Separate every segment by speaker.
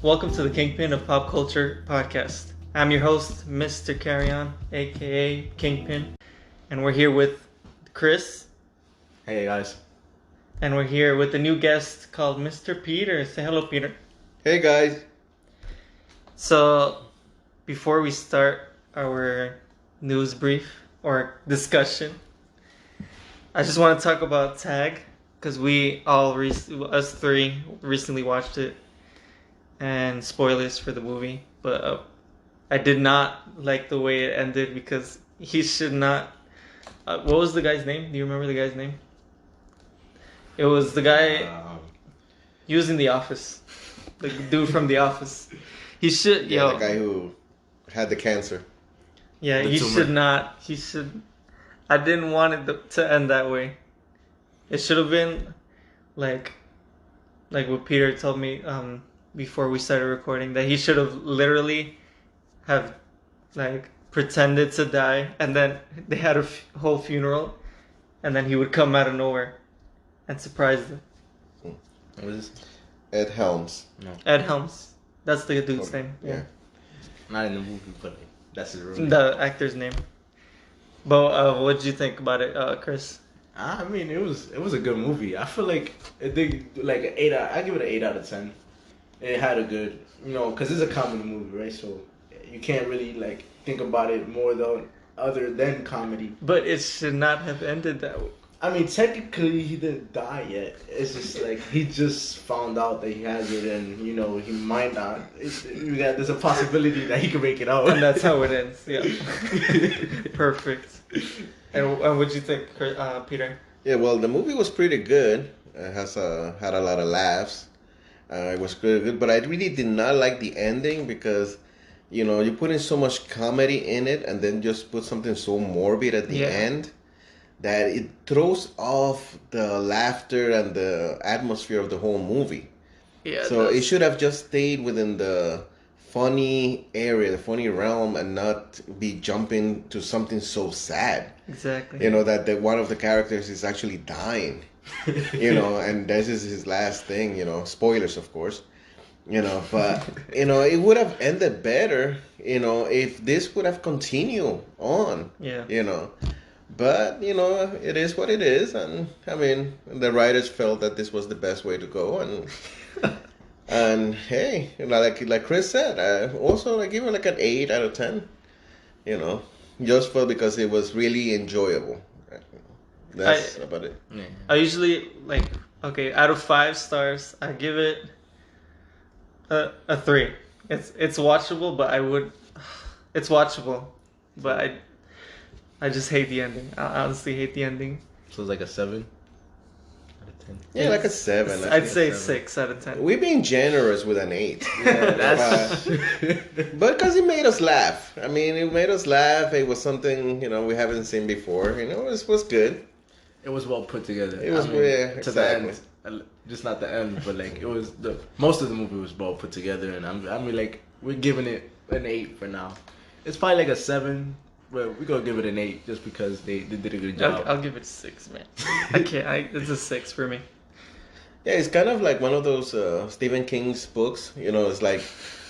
Speaker 1: Welcome to the Kingpin of Pop Culture podcast. I'm your host, Mr. Carryon, aka Kingpin, and we're here with Chris.
Speaker 2: Hey guys.
Speaker 1: And we're here with a new guest called Mr. Peter. Say hello, Peter.
Speaker 3: Hey guys.
Speaker 1: So, before we start our news brief or discussion, I just want to talk about Tag, because we all, us three, recently watched it. And spoilers for the movie, but I did not like the way it ended because he should not. What was the guy's name? Do you remember the guy's name? It was the guy using The Office, the dude from The Office. He should.
Speaker 3: Yeah, the guy who had the cancer.
Speaker 1: Yeah, he should not. He should. I didn't want it to end that way. It should have been like what Peter told me. Before we started recording, that he should have literally have pretended to die, and then they had a whole funeral, and then he would come out of nowhere and surprise them.
Speaker 2: What is
Speaker 3: Ed Helms.
Speaker 2: No.
Speaker 1: Ed Helms. That's the dude's name.
Speaker 3: Yeah.
Speaker 2: Not in the movie, but that's his real name.
Speaker 1: The actor's name. But what did you think about it, Chris?
Speaker 2: I mean, it was a good movie. I feel like it did like an 8 out. I give it an 8 out of 10. It had a good, because it's a comedy movie, right? So you can't really think about it more other than comedy.
Speaker 1: But it should not have ended that way.
Speaker 2: I mean, technically he didn't die yet. It's just he just found out that he has it, and he might not. There's a possibility that he can make it out,
Speaker 1: and that's how it ends. Yeah, perfect. And what'd you think, Peter?
Speaker 3: Yeah, well, the movie was pretty good. It had a lot of laughs. It was good, but I really did not like the ending because, you put in so much comedy in it and then just put something so morbid at the end that it throws off the laughter and the atmosphere of the whole movie.
Speaker 1: Yeah.
Speaker 3: So it should have just stayed within the funny area, the funny realm, and not be jumping to something so sad.
Speaker 1: Exactly.
Speaker 3: That one of the characters is actually dying. And this is his last thing, spoilers of course, but it would have ended better, if this would have continued on. But it is what it is, and I mean the writers felt that this was the best way to go, and hey, like Chris said, I give it an 8 out of 10, just because it was really enjoyable. That's about it.
Speaker 1: Yeah. I usually out of 5 stars, I give it a 3. It's watchable, but it's watchable, but I just hate the ending. I honestly hate the ending.
Speaker 2: So it's like a 7 out of 10.
Speaker 3: Yeah, like a 7.
Speaker 1: I'd say 6 out of 10.
Speaker 3: We're being generous with an 8.
Speaker 2: Yeah, that's.
Speaker 3: But because it made us laugh. I mean, it made us laugh. It was something we haven't seen before. It was good.
Speaker 2: It was well put together.
Speaker 3: It was
Speaker 2: to the end, just not the end, but it was most of the movie was well put together, and we're giving it an 8 for now. It's probably like a 7, but we're gonna give it an 8 just because they did a good job.
Speaker 1: I'll give it a 6, man. I can't. It's a 6 for me.
Speaker 3: Yeah, it's kind of like one of those Stephen King's books. It's like,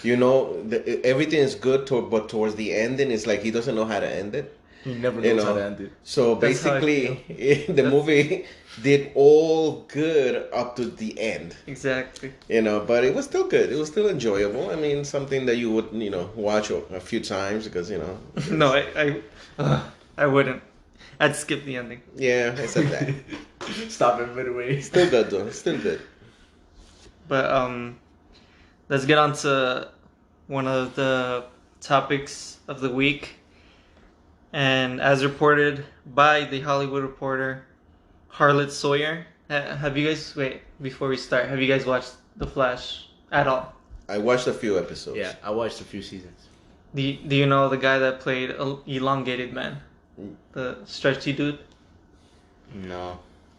Speaker 3: everything is good, but towards the ending, it's like he doesn't know how to end it.
Speaker 2: He never knows how to end it.
Speaker 3: So basically, the movie did all good up to the end.
Speaker 1: Exactly.
Speaker 3: But it was still good. It was still enjoyable. I mean, something that you would, watch a few times because,
Speaker 1: No, I wouldn't. I'd skip the ending.
Speaker 3: Yeah, except that.
Speaker 2: Stop it midway.
Speaker 3: Still good though. Still good.
Speaker 1: But let's get on to one of the topics of the week. And as reported by the Hollywood Reporter, Hartley Sawyer. Before we start, have you guys watched The Flash at all?
Speaker 3: I watched a few episodes.
Speaker 2: Yeah, I watched a few seasons.
Speaker 1: Do you know the guy that played Elongated Man? The stretchy dude?
Speaker 2: No.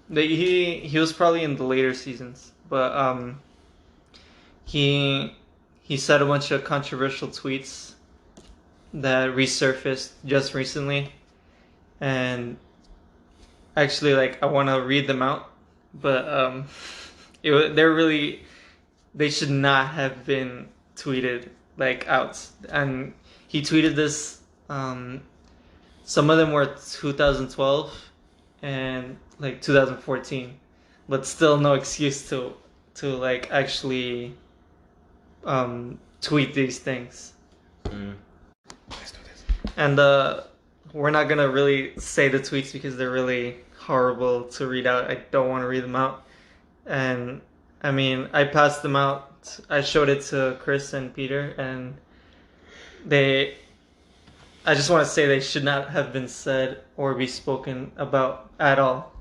Speaker 1: He was probably in the later seasons, but he said a bunch of controversial tweets that resurfaced just recently, and actually I want to read them out, but they should not have been tweeted like out, and he tweeted this. Some of them were 2012 and like 2014, but still no excuse to like actually tweet these things.
Speaker 3: Let's do this.
Speaker 1: And we're not gonna really say the tweets because they're really horrible to read out. I don't want to read them out. And I mean, I passed them out. I showed it to Chris and Peter, and I just want to say they should not have been said or be spoken about at all.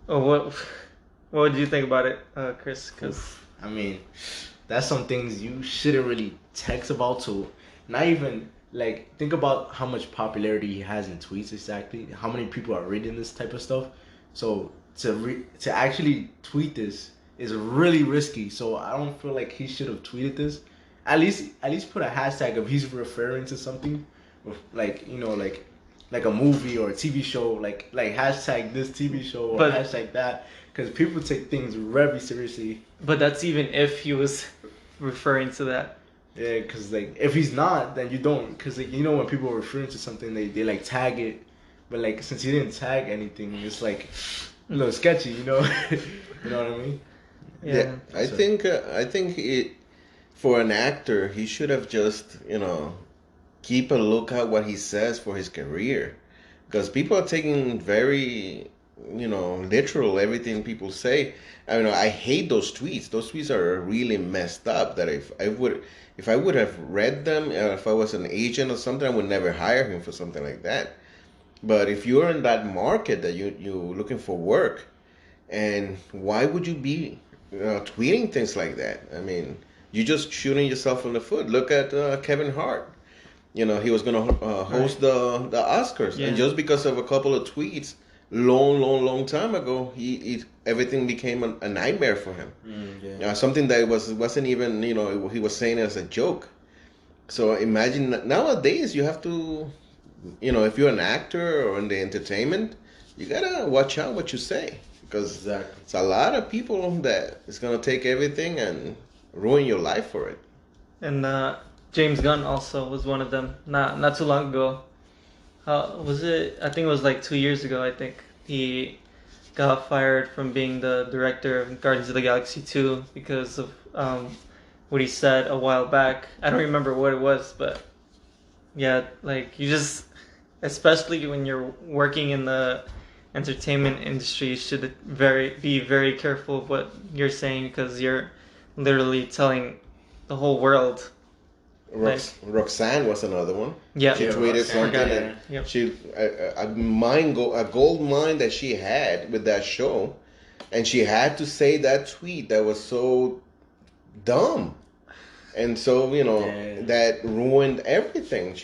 Speaker 1: What did you think about it, Chris? Because
Speaker 2: I mean, that's some things you shouldn't really text about. To not even like think about how much popularity he has in tweets. Exactly how many people are reading this type of stuff. So to actually tweet this is really risky. So I don't feel like he should have tweeted this. At least put a hashtag if he's referring to something, like like a movie or a TV show, like hashtag this TV show or hashtag that, because people take things very seriously.
Speaker 1: But that's even if he was referring to that.
Speaker 2: Yeah, because like if he's not, then you don't, because like when people are referring to something, they like tag it, but like since he didn't tag anything, it's like a little sketchy, you know what I mean?
Speaker 3: Yeah, I think it. For an actor, he should have just, keep a lookout what he says for his career. Because people are taking very, literal everything people say. I hate those tweets. Those tweets are really messed up. That if I would have read them, if I was an agent or something, I would never hire him for something like that. But if you're in that market that you're looking for work, and why would you be tweeting things like that? I mean, you're just shooting yourself in the foot. Look at Kevin Hart. He was going to host the Oscars.
Speaker 1: Yeah.
Speaker 3: And just because of a couple of tweets, long time ago, everything became a nightmare for him. Something that wasn't even, he was saying it as a joke. So imagine nowadays you have to, if you're an actor or in the entertainment, you got to watch out what you say. Because it's a lot of people that is going to take everything and ruin your life for it.
Speaker 1: And James Gunn also was one of them. Not too long ago. Was it? I think it was like 2 years ago. I think he got fired from being the director of Guardians of the Galaxy 2 because of what he said a while back. I don't remember what it was, but yeah, like you just, especially when you're working in the entertainment industry, you should be very careful of what you're saying, because you're literally telling the whole world.
Speaker 3: Roxanne was another one.
Speaker 1: Yeah,
Speaker 3: She tweeted something, and
Speaker 1: Yep.
Speaker 3: she a gold mine that she had with that show, and she had to say that tweet that was so dumb, and so that ruined everything.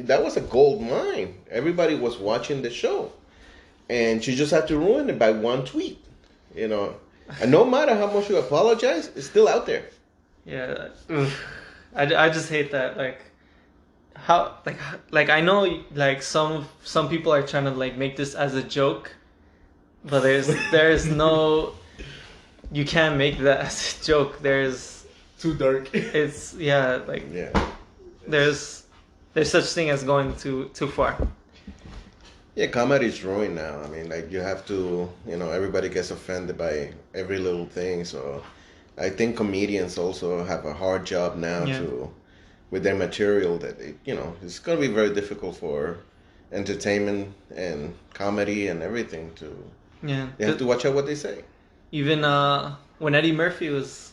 Speaker 3: That was a gold mine. Everybody was watching the show, and she just had to ruin it by one tweet. And no matter how much you apologize, it's still out there.
Speaker 1: Yeah, I just hate that. Like, how like I know like some people are trying to like make this as a joke, but there's no, you can't make that as a joke. There's
Speaker 2: too dark.
Speaker 1: It's there's such thing as going too far.
Speaker 3: Yeah, comedy is ruined now. I mean, like you have to, everybody gets offended by every little thing. So I think comedians also have a hard job now with their material that, it's going to be very difficult for entertainment and comedy and everything to, they have to watch out what they say.
Speaker 1: Even when Eddie Murphy was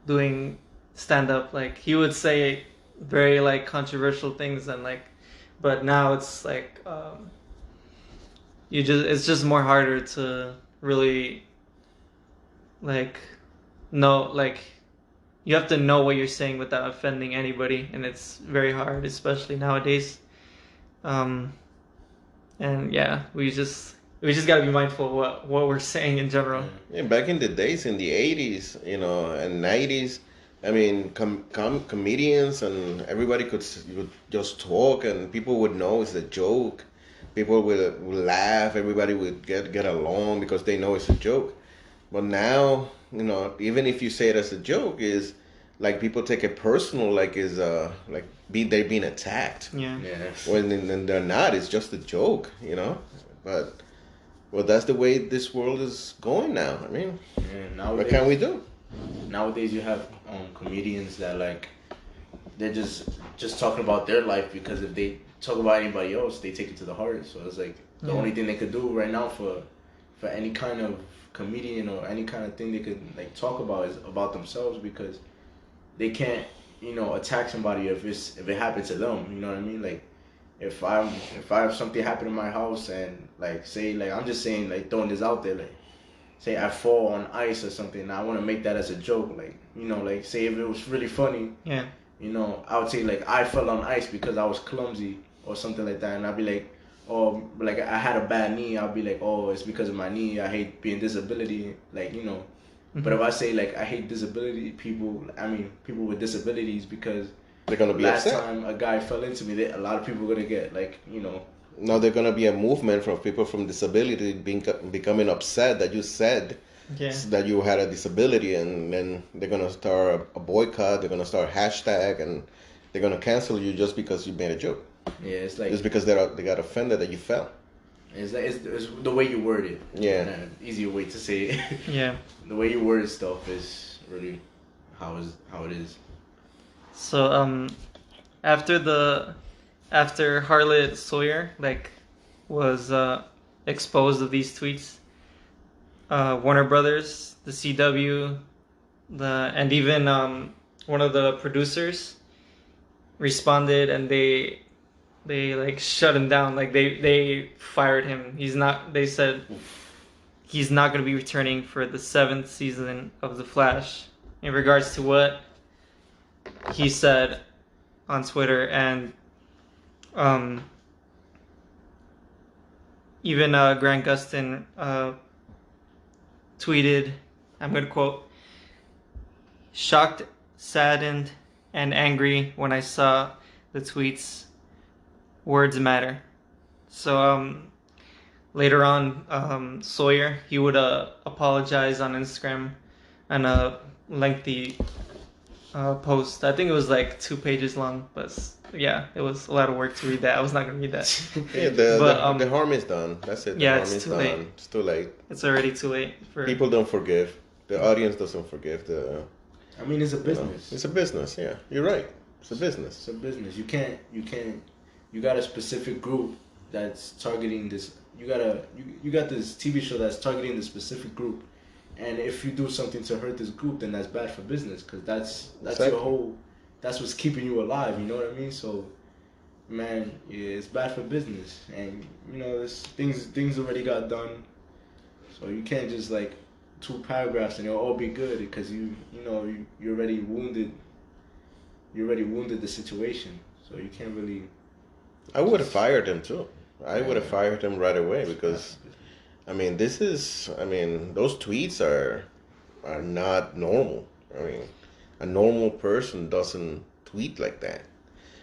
Speaker 1: doing stand-up, like he would say very like controversial things, and like, but now it's like it's just more harder to really like know, like you have to know what you're saying without offending anybody, and it's very hard, especially nowadays. And yeah, we just got to be mindful of what we're saying in general.
Speaker 3: Yeah, back in the days, in the 80s, and 90s, I mean, comedians and everybody could just talk, and people would know it's a joke. People would laugh. Everybody would get along because they know it's a joke. But now, even if you say it as a joke, like people take it personal, like is like they're being attacked.
Speaker 1: Yeah.
Speaker 3: When they're not. It's just a joke, you know. But well, that's the way this world is going now. I mean, what can we do?
Speaker 2: Nowadays, you have comedians that like they're just talking about their life, because if they talk about anybody else, they take it to the heart. So it's like the only thing they could do right now for any kind of comedian or any kind of thing they could like talk about is about themselves, because they can't, you know, attack somebody if it happened to them. You know what I mean? Like if I have something happen in my house, and like say, like I'm just saying, like throwing this out there, like say I fall on ice or something, and I want to make that as a joke, like, you know, like say if it was really funny, you know, I would say like I fell on ice because I was clumsy or something like that, and I'd be like, oh, like I had a bad knee, I'll be like, oh, it's because of my knee, I hate being disability, like, you know. But if I say like I hate people with disabilities, because
Speaker 3: they're gonna be
Speaker 2: last
Speaker 3: upset.
Speaker 2: time a guy fell into me, a lot of people are gonna get like, you know.
Speaker 3: Now there's gonna be a movement from people from disability becoming upset that you said that you had a disability, and then they're gonna start a boycott. They're gonna start hashtag, and they're gonna cancel you just because you made a joke.
Speaker 2: Yeah, it's like
Speaker 3: just because they got offended that you fell.
Speaker 2: It's the way you word it.
Speaker 3: Yeah.
Speaker 2: An easier way to say it.
Speaker 1: Yeah.
Speaker 2: The way you word stuff is really how it is.
Speaker 1: So after Hartley Sawyer like was exposed of these tweets, Warner Brothers, the CW, and even one of the producers responded, and they like shut him down. Like they fired him. They said he's not going to be returning for the 7th season of The Flash, in regards to what he said on Twitter. And even Grant Gustin tweeted, I'm going to quote, "Shocked, saddened, and angry when I saw the tweets. Words matter." So later on, Sawyer, he would apologize on Instagram and a lengthy post. I think it was like 2 pages long, but yeah, it was a lot of work to read that. I was not gonna read that.
Speaker 3: Yeah, the harm is done. That's it. The harm
Speaker 1: it's
Speaker 3: is
Speaker 1: too
Speaker 3: done.
Speaker 1: late.
Speaker 3: It's too late.
Speaker 1: It's already too late for
Speaker 3: People don't forgive. The audience doesn't forgive.
Speaker 2: I mean, it's a business.
Speaker 3: It's a business. Yeah, you're right. It's a business.
Speaker 2: It's a business. You got a specific group that's targeting this. You got this TV show that's targeting the specific group, and if you do something to hurt this group, then that's bad for business, because that's
Speaker 3: Exactly.
Speaker 2: your whole. That's what's keeping you alive. You know what I mean? So, man, yeah, it's bad for business, and you know, things already got done, so you can't just like 2 paragraphs and it'll all be good, because you already wounded. You already wounded the situation, so you can't really.
Speaker 3: I would have fired him too. I would have fired him right away, because I mean, those tweets are not normal. I mean, a normal person doesn't tweet like that.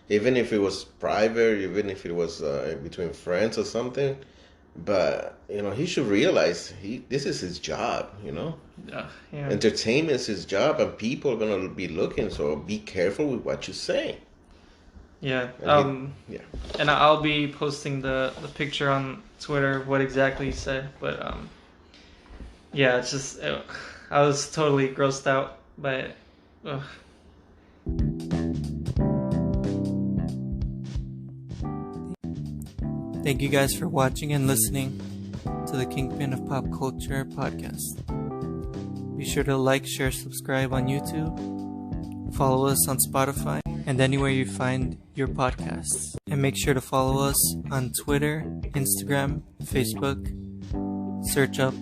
Speaker 3: Even if it was private, even if it was between friends or something. But, you know, he should realize this is his job, you know?
Speaker 1: yeah.
Speaker 3: Entertainment is his job, and people are going to be looking, so be careful with what you say.
Speaker 1: Yeah.
Speaker 3: Yeah.
Speaker 1: And I'll be posting the picture on Twitter, what exactly he said. But yeah, it's just I was totally grossed out by it. Ugh. Thank you guys for watching and listening to the Kingpin of Pop Culture podcast. Be sure to like, share, subscribe on YouTube. Follow us on Spotify and anywhere you find your podcasts. And make sure to follow us on Twitter, Instagram, Facebook. Search up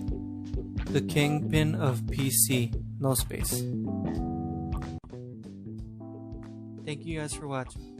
Speaker 1: the Kingpin of PC, no space. Thank you guys for watching.